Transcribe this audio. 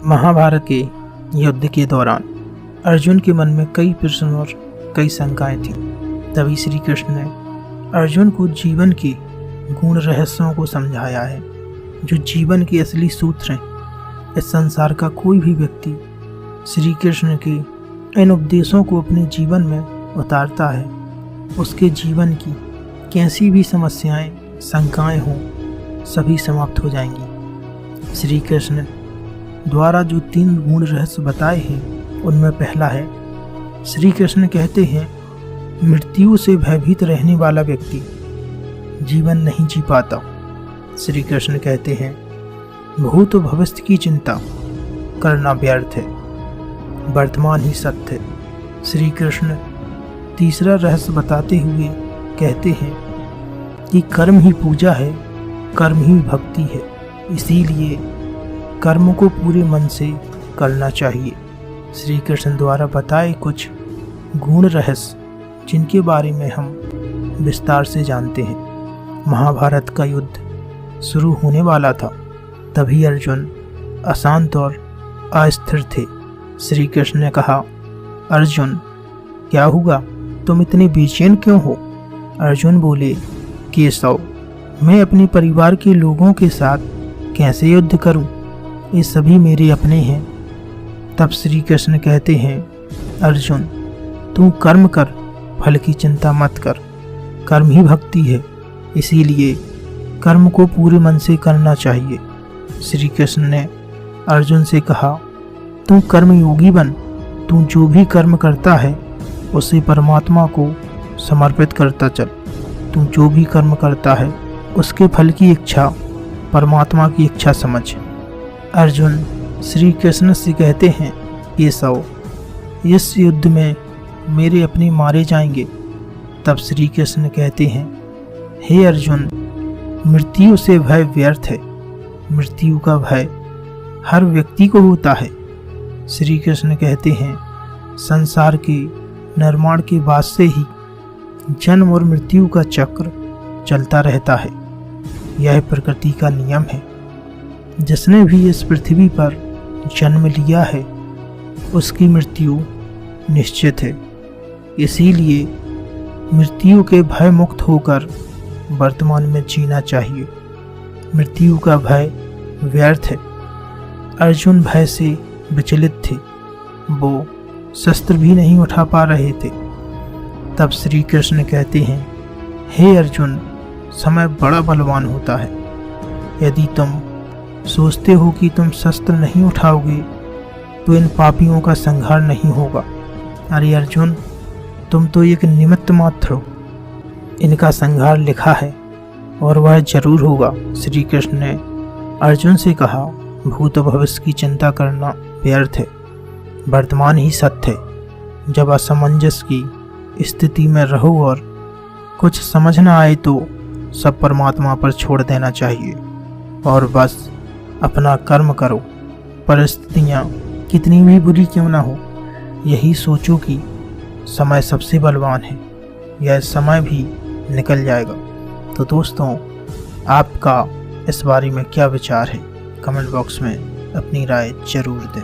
महाभारत के युद्ध के दौरान अर्जुन के मन में कई प्रश्न और कई शंकाएं थीं। तभी श्री कृष्ण ने अर्जुन को जीवन के गूढ़ रहस्यों को समझाया है, जो जीवन के असली सूत्र हैं। इस संसार का कोई भी व्यक्ति श्री कृष्ण के इन उपदेशों को अपने जीवन में उतारता है, उसके जीवन की कैसी भी समस्याएं, शंकाएं हों, सभी समाप्त हो जाएंगी। श्री कृष्ण द्वारा जो 3 गूढ़ रहस्य बताए हैं, उनमें पहला है, श्री कृष्ण कहते हैं, मृत्यु से भयभीत रहने वाला व्यक्ति जीवन नहीं जी पाता। श्री कृष्ण कहते हैं, भूत भविष्य की चिंता करना व्यर्थ है, वर्तमान ही सत्य है। श्री कृष्ण तीसरा रहस्य बताते हुए कहते हैं कि कर्म ही पूजा है, कर्म ही भक्ति है, इसीलिए कर्म को पूरे मन से करना चाहिए। श्री कृष्ण द्वारा बताए कुछ गूढ़ रहस्य, जिनके बारे में हम विस्तार से जानते हैं। महाभारत का युद्ध शुरू होने वाला था, तभी अर्जुन अशांत और अस्थिर थे। श्री कृष्ण ने कहा, अर्जुन क्या हुआ, तुम इतने बेचैन क्यों हो? अर्जुन बोले, केशव, मैं अपने परिवार के लोगों के साथ कैसे युद्ध करूं? ये सभी मेरे अपने हैं। तब श्री कृष्ण कहते हैं, अर्जुन तू कर्म कर, फल की चिंता मत कर, कर्म ही भक्ति है, इसीलिए कर्म को पूरे मन से करना चाहिए। श्री कृष्ण ने अर्जुन से कहा, तू कर्म योगी बन, तू जो भी कर्म करता है उसे परमात्मा को समर्पित करता चल। तू जो भी कर्म करता है उसके फल की इच्छा परमात्मा की इच्छा समझ। अर्जुन श्री कृष्ण से कहते हैं, केशव, इस युद्ध में मेरे अपने मारे जाएंगे। तब श्री कृष्ण कहते हैं, हे अर्जुन, मृत्यु से भय व्यर्थ है, मृत्यु का भय हर व्यक्ति को होता है। श्री कृष्ण कहते हैं, संसार के निर्माण के बाद से ही जन्म और मृत्यु का चक्र चलता रहता है, यह प्रकृति का नियम है। जिसने भी इस पृथ्वी पर जन्म लिया है उसकी मृत्यु निश्चित है, इसीलिए मृत्यु के भय मुक्त होकर वर्तमान में जीना चाहिए। मृत्यु का भय व्यर्थ है। अर्जुन भय से विचलित थे, वो शस्त्र भी नहीं उठा पा रहे थे। तब श्री कृष्ण कहते हैं, हे अर्जुन, समय बड़ा बलवान होता है। यदि तुम सोचते हो कि तुम शस्त्र नहीं उठाओगे तो इन पापियों का संहार नहीं होगा। अरे अर्जुन, तुम तो एक निमित्त मात्र हो, इनका संहार लिखा है और वह जरूर होगा। श्री कृष्ण ने अर्जुन से कहा, भूत भविष्य की चिंता करना व्यर्थ है, वर्तमान ही सत्य है। जब असमंजस की स्थिति में रहो और कुछ समझ न आए तो सब परमात्मा पर छोड़ देना चाहिए और बस अपना कर्म करो। परिस्थितियाँ कितनी भी बुरी क्यों ना हो, यही सोचो कि समय सबसे बलवान है, यह समय भी निकल जाएगा। तो दोस्तों, आपका इस बारे में क्या विचार है? कमेंट बॉक्स में अपनी राय जरूर दें।